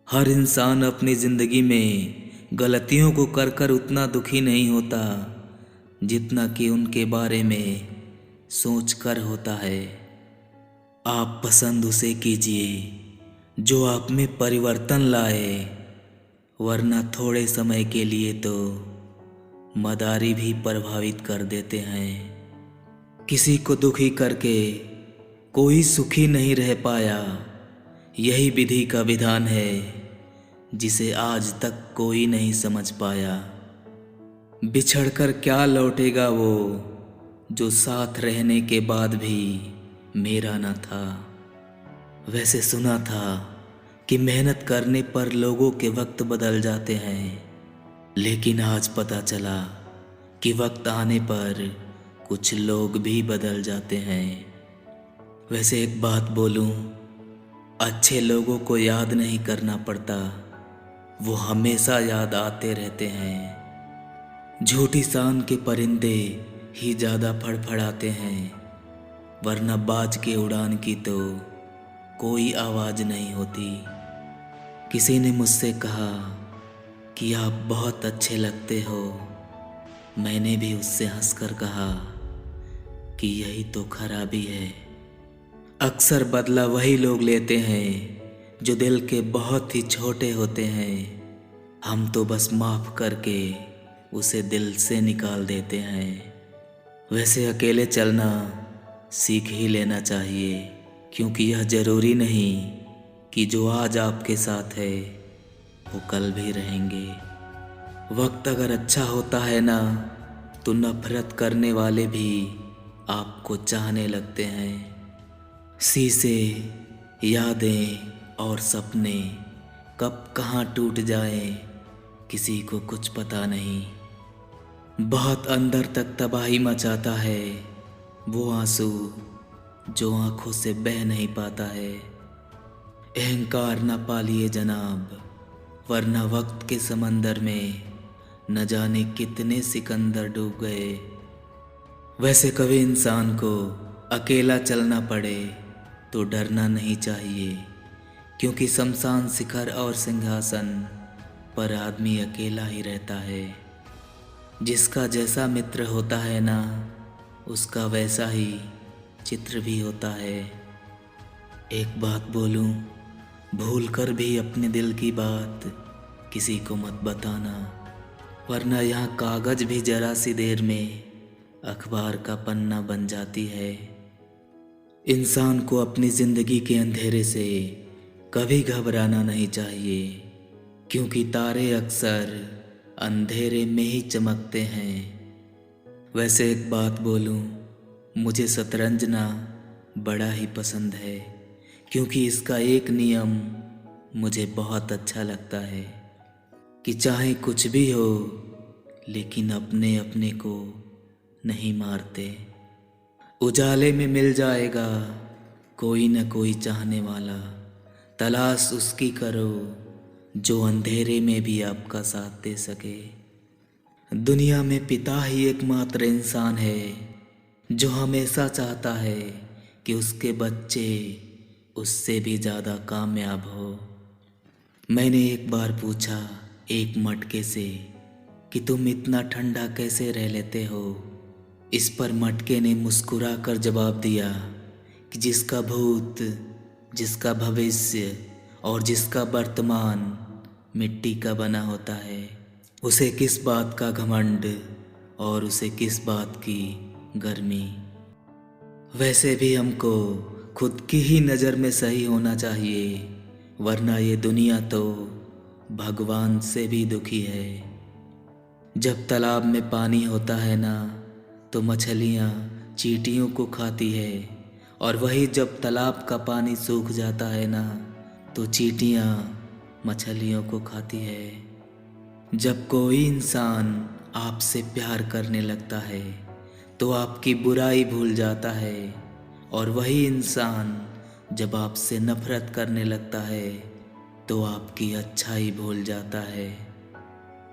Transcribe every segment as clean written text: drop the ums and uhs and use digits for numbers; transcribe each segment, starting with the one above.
हर इंसान अपनी ज़िंदगी में गलतियों को कर कर उतना दुखी नहीं होता जितना कि उनके बारे में सोच कर होता है। आप पसंद उसे कीजिए जो आप में परिवर्तन लाए, वरना थोड़े समय के लिए तो मदारी भी प्रभावित कर देते हैं। किसी को दुखी करके कोई सुखी नहीं रह पाया, यही विधि का विधान है जिसे आज तक कोई नहीं समझ पाया। बिछड़कर क्या लौटेगा वो जो साथ रहने के बाद भी मेरा न था। वैसे सुना था कि मेहनत करने पर लोगों के वक्त बदल जाते हैं, लेकिन आज पता चला कि वक्त आने पर कुछ लोग भी बदल जाते हैं। वैसे एक बात बोलूं, अच्छे लोगों को याद नहीं करना पड़ता, वो हमेशा याद आते रहते हैं। झूठी शान के परिंदे ही ज़्यादा फड़फड़ाते हैं, वरना बाज के उड़ान की तो कोई आवाज़ नहीं होती। किसी ने मुझसे कहा कि आप बहुत अच्छे लगते हो। मैंने भी उससे हंसकर कहा कि यही तो खराबी है। अक्सर बदला वही लोग लेते हैं जो दिल के बहुत ही छोटे होते हैं। हम तो बस माफ़ करके उसे दिल से निकाल देते हैं। वैसे अकेले चलना सीख ही लेना चाहिए, क्योंकि यह ज़रूरी नहीं कि जो आज आपके साथ है वो कल भी रहेंगे। वक्त अगर अच्छा होता है ना, तो नफरत करने वाले भी आपको चाहने लगते हैं। शीशे, यादें और सपने कब कहाँ टूट जाएं, किसी को कुछ पता नहीं। बहुत अंदर तक तबाही मचाता है वो आंसू जो आंखों से बह नहीं पाता है। अहंकार न पालिए जनाब, वरना वक्त के समंदर में न जाने कितने सिकंदर डूब गए। वैसे कभी इंसान को अकेला चलना पड़े तो डरना नहीं चाहिए, क्योंकि शमशान शिखर और सिंहासन पर आदमी अकेला ही रहता है। जिसका जैसा मित्र होता है ना, उसका वैसा ही चित्र भी होता है। एक बात बोलूं, भूल कर भी अपने दिल की बात किसी को मत बताना, वरना यहाँ कागज भी जरा सी देर में अखबार का पन्ना बन जाती है। इंसान को अपनी ज़िंदगी के अंधेरे से कभी घबराना नहीं चाहिए, क्योंकि तारे अक्सर अंधेरे में ही चमकते हैं। वैसे एक बात बोलूं, मुझे शतरंज ना बड़ा ही पसंद है, क्योंकि इसका एक नियम मुझे बहुत अच्छा लगता है कि चाहे कुछ भी हो, लेकिन अपने अपने को नहीं मारते। उजाले में मिल जाएगा कोई न कोई चाहने वाला, तलाश उसकी करो जो अंधेरे में भी आपका साथ दे सके। दुनिया में पिता ही एकमात्र इंसान है जो हमेशा चाहता है कि उसके बच्चे उससे भी ज़्यादा कामयाब हो। मैंने एक बार पूछा एक मटके से कि तुम इतना ठंडा कैसे रह लेते हो। इस पर मटके ने मुस्कुरा कर जवाब दिया कि जिसका भूत, जिसका भविष्य और जिसका वर्तमान मिट्टी का बना होता है, उसे किस बात का घमंड और उसे किस बात की गर्मी। वैसे भी हमको खुद की ही नज़र में सही होना चाहिए, वरना ये दुनिया तो भगवान से भी दुखी है। जब तालाब में पानी होता है ना, तो मछलियाँ चींटियों को खाती है, और वही जब तालाब का पानी सूख जाता है ना, तो चींटियाँ मछलियों को खाती है। जब कोई इंसान आपसे प्यार करने लगता है तो आपकी बुराई भूल जाता है, और वही इंसान जब आपसे नफरत करने लगता है तो आपकी अच्छाई भूल जाता है।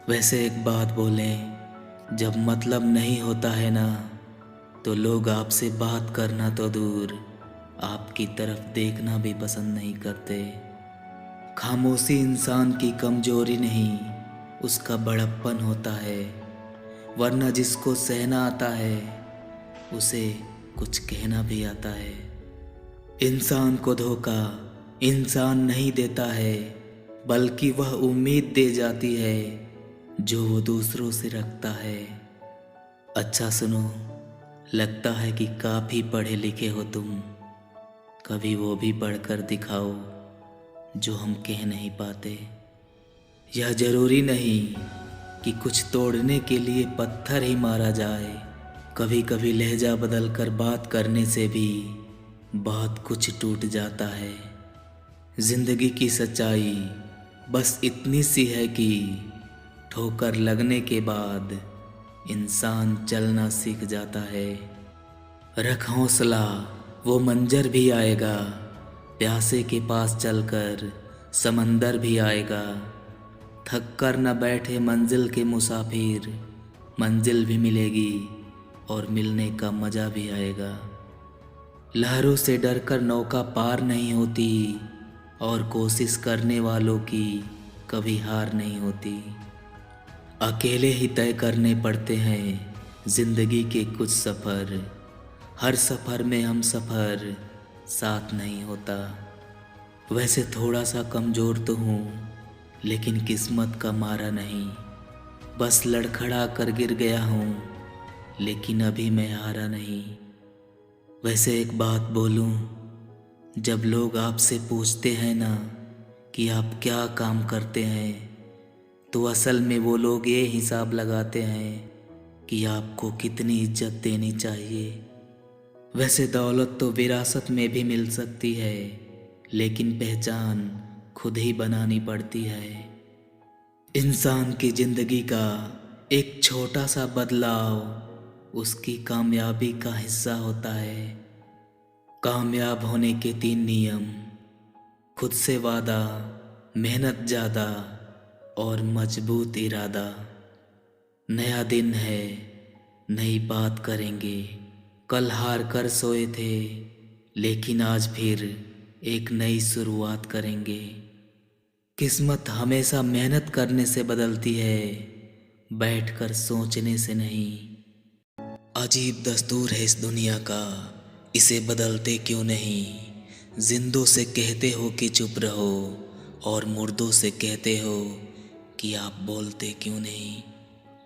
वैसे एक बात बोलें, जब मतलब नहीं होता है ना, तो लोग आपसे बात करना तो दूर, आपकी तरफ देखना भी पसंद नहीं करते। खामोशी इंसान की कमजोरी नहीं, उसका बड़प्पन होता है। वरना जिसको सहना आता है उसे कुछ कहना भी आता है। इंसान को धोखा इंसान नहीं देता है, बल्कि वह उम्मीद दे जाती है जो वो दूसरों से रखता है। अच्छा सुनो, लगता है कि काफ़ी पढ़े लिखे हो तुम, कभी वो भी पढ़कर दिखाओ जो हम कह नहीं पाते। यह जरूरी नहीं कि कुछ तोड़ने के लिए पत्थर ही मारा जाए। कभी कभी लहजा बदल कर बात करने से भी बहुत कुछ टूट जाता है। जिंदगी की सच्चाई बस इतनी सी है कि ठोकर लगने के बाद इंसान चलना सीख जाता है। रख हौसला, वो मंजर भी आएगा। प्यासे के पास चलकर समंदर भी आएगा। थक कर न बैठे मंजिल के मुसाफिर, मंजिल भी मिलेगी और मिलने का मज़ा भी आएगा। लहरों से डरकर नौका पार नहीं होती और कोशिश करने वालों की कभी हार नहीं होती। अकेले ही तय करने पड़ते हैं जिंदगी के कुछ सफ़र। हर सफ़र में हम सफ़र साथ नहीं होता। वैसे थोड़ा सा कमज़ोर तो हूँ, लेकिन किस्मत का मारा नहीं। बस लड़खड़ा कर गिर गया हूँ, लेकिन अभी मैं हारा नहीं। वैसे एक बात बोलूं, जब लोग आपसे पूछते हैं ना कि आप क्या काम करते हैं, तो असल में वो लोग ये हिसाब लगाते हैं कि आपको कितनी इज्जत देनी चाहिए। वैसे दौलत तो विरासत में भी मिल सकती है, लेकिन पहचान खुद ही बनानी पड़ती है। इंसान की ज़िंदगी का एक छोटा सा बदलाव उसकी कामयाबी का हिस्सा होता है। कामयाब होने के 3 नियम: खुद से वादा, मेहनत ज़्यादा और मजबूत इरादा। नया दिन है, नई बात करेंगे। कल हार कर सोए थे, लेकिन आज फिर एक नई शुरुआत करेंगे। किस्मत हमेशा मेहनत करने से बदलती है, बैठकर सोचने से नहीं। अजीब दस्तूर है इस दुनिया का, इसे बदलते क्यों नहीं। जिंदों से कहते हो कि चुप रहो और मुर्दों से कहते हो कि आप बोलते क्यों नहीं।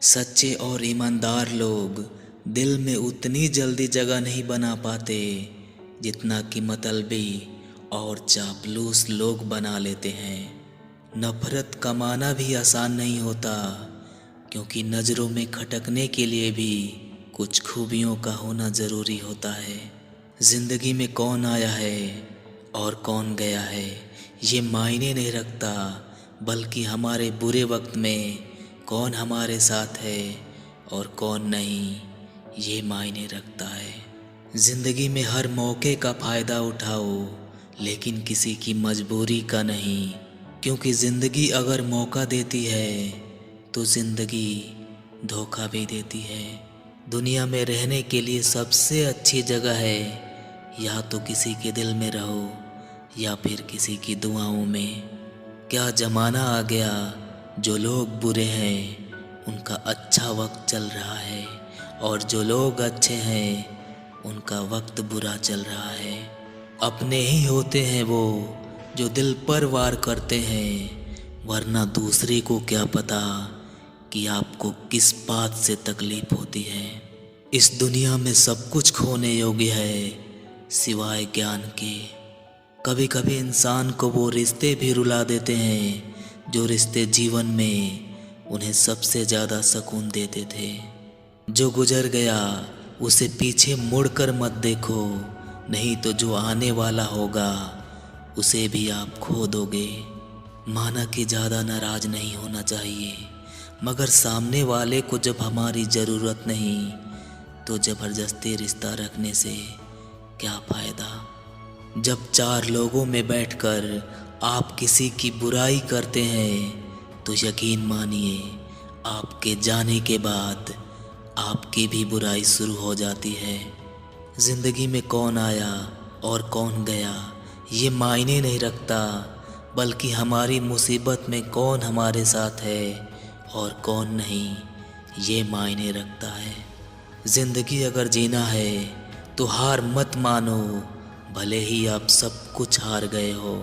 सच्चे और ईमानदार लोग दिल में उतनी जल्दी जगह नहीं बना पाते जितना कि मतलबी और चापलूस लोग बना लेते हैं। नफरत कमाना भी आसान नहीं होता, क्योंकि नज़रों में खटकने के लिए भी कुछ खूबियों का होना ज़रूरी होता है। ज़िंदगी में कौन आया है और कौन गया है ये मायने नहीं रखता, बल्कि हमारे बुरे वक्त में कौन हमारे साथ है और कौन नहीं ये मायने रखता है। ज़िंदगी में हर मौके का फ़ायदा उठाओ, लेकिन किसी की मजबूरी का नहीं, क्योंकि ज़िंदगी अगर मौका देती है तो ज़िंदगी धोखा भी देती है। दुनिया में रहने के लिए सबसे अच्छी जगह है या तो किसी के दिल में रहो या फिर किसी की दुआओं में। क्या ज़माना आ गया, जो लोग बुरे हैं उनका अच्छा वक्त चल रहा है, और जो लोग अच्छे हैं उनका वक्त बुरा चल रहा है। अपने ही होते हैं वो जो दिल पर वार करते हैं, वरना दूसरे को क्या पता कि आपको किस बात से तकलीफ होती है। इस दुनिया में सब कुछ खोने योग्य है सिवाय ज्ञान के। कभी कभी इंसान को वो रिश्ते भी रुला देते हैं जो रिश्ते जीवन में उन्हें सबसे ज़्यादा सुकून देते थे। जो गुजर गया उसे पीछे मुड़कर मत देखो, नहीं तो जो आने वाला होगा उसे भी आप खो दोगे। माना कि ज़्यादा नाराज़ नहीं होना चाहिए, मगर सामने वाले को जब हमारी ज़रूरत नहीं तो ज़बरदस्ती रिश्ता रखने से क्या फ़ायदा। जब 4 लोगों में बैठकर आप किसी की बुराई करते हैं तो यकीन मानिए आपके जाने के बाद आपकी भी बुराई शुरू हो जाती है। ज़िंदगी में कौन आया और कौन गया ये मायने नहीं रखता, बल्कि हमारी मुसीबत में कौन हमारे साथ है और कौन नहीं, ये मायने रखता है। ज़िंदगी अगर जीना है तो हार मत मानो, भले ही आप सब कुछ हार गए हो।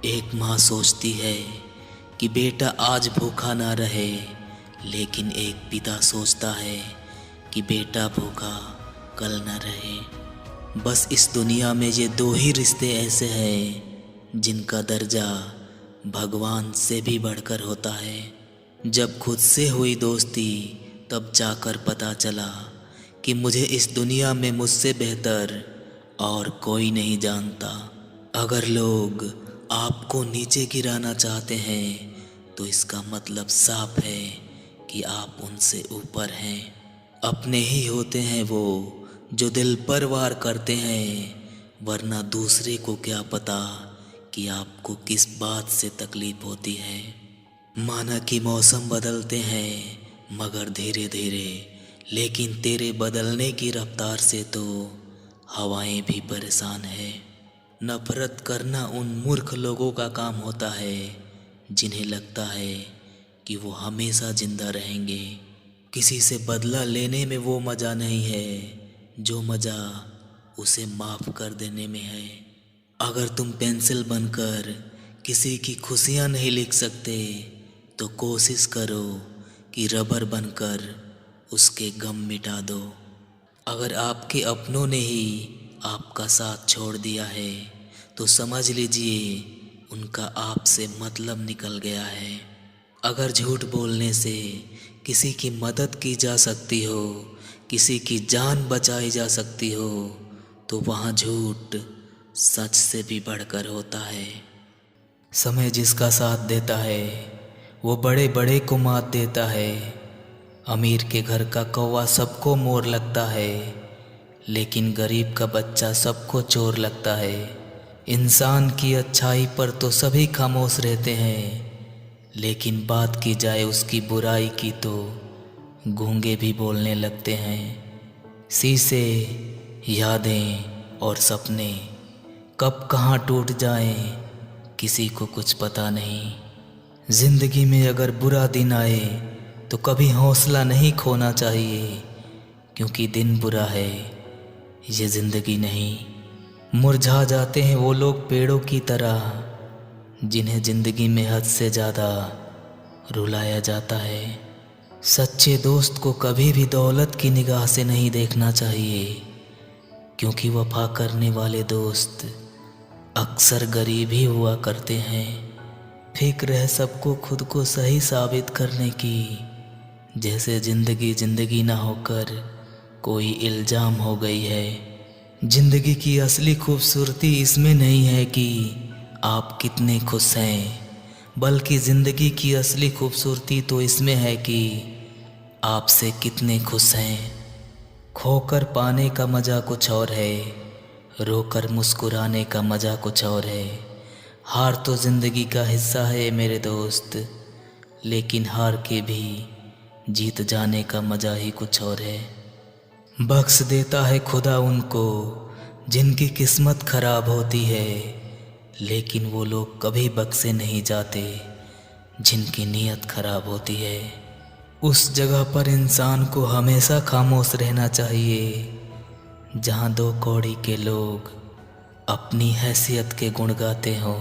एक माँ सोचती है कि बेटा आज भूखा ना रहे, लेकिन एक पिता सोचता है कि बेटा भूखा कल ना रहे। बस इस दुनिया में ये दो ही रिश्ते ऐसे हैं जिनका दर्जा भगवान से भी बढ़कर होता है। जब खुद से हुई दोस्ती तब जाकर पता चला कि मुझे इस दुनिया में मुझसे बेहतर और कोई नहीं जानता। अगर लोग आपको नीचे गिराना चाहते हैं तो इसका मतलब साफ है कि आप उनसे ऊपर हैं। अपने ही होते हैं वो जो दिल पर वार करते हैं, वरना दूसरे को क्या पता कि आपको किस बात से तकलीफ होती है। माना कि मौसम बदलते हैं मगर धीरे धीरे, लेकिन तेरे बदलने की रफ्तार से तो हवाएं भी परेशान है। नफरत करना उन मूर्ख लोगों का काम होता है जिन्हें लगता है कि वो हमेशा जिंदा रहेंगे। किसी से बदला लेने में वो मज़ा नहीं है जो मज़ा उसे माफ़ कर देने में है। अगर तुम पेंसिल बनकर किसी की खुशियाँ नहीं लिख सकते तो कोशिश करो कि रबर बनकर उसके गम मिटा दो। अगर आपके अपनों ने ही आपका साथ छोड़ दिया है तो समझ लीजिए उनका आपसे मतलब निकल गया है। अगर झूठ बोलने से किसी की मदद की जा सकती हो, किसी की जान बचाई जा सकती हो, तो वहाँ झूठ सच से भी बढ़कर होता है। समय जिसका साथ देता है वो बड़े बड़े को मात देता है। अमीर के घर का कौवा सबको मोर लगता है, लेकिन गरीब का बच्चा सबको चोर लगता है। इंसान की अच्छाई पर तो सभी खामोश रहते हैं, लेकिन बात की जाए उसकी बुराई की तो गूंगे भी बोलने लगते हैं। शीशे, यादें और सपने कब कहाँ टूट जाएं किसी को कुछ पता नहीं। जिंदगी में अगर बुरा दिन आए तो कभी हौसला नहीं खोना चाहिए, क्योंकि दिन बुरा है ये ज़िंदगी नहीं। मुरझा जाते हैं वो लोग पेड़ों की तरह जिन्हें ज़िंदगी में हद से ज़्यादा रुलाया जाता है। सच्चे दोस्त को कभी भी दौलत की निगाह से नहीं देखना चाहिए, क्योंकि वफा करने वाले दोस्त अक्सर गरीब ही हुआ करते हैं। फिक्र है सबको खुद को सही साबित करने की, जैसे ज़िंदगी ना होकर कोई इल्ज़ाम हो गई है। ज़िंदगी की असली खूबसूरती इसमें नहीं है कि आप कितने खुश हैं, बल्कि ज़िंदगी की असली खूबसूरती तो इसमें है कि आपसे कितने खुश हैं। खोकर पाने का मज़ा कुछ और है, रोकर मुस्कुराने का मज़ा कुछ और है। हार तो ज़िंदगी का हिस्सा है मेरे दोस्त, लेकिन हार के भी जीत जाने का मज़ा ही कुछ और है। बख्श देता है खुदा उनको जिनकी किस्मत खराब होती है, लेकिन वो लोग कभी बख्शे नहीं जाते जिनकी नीयत खराब होती है। उस जगह पर इंसान को हमेशा खामोश रहना चाहिए जहाँ दो कौड़ी के लोग अपनी हैसियत के गुण गाते हों।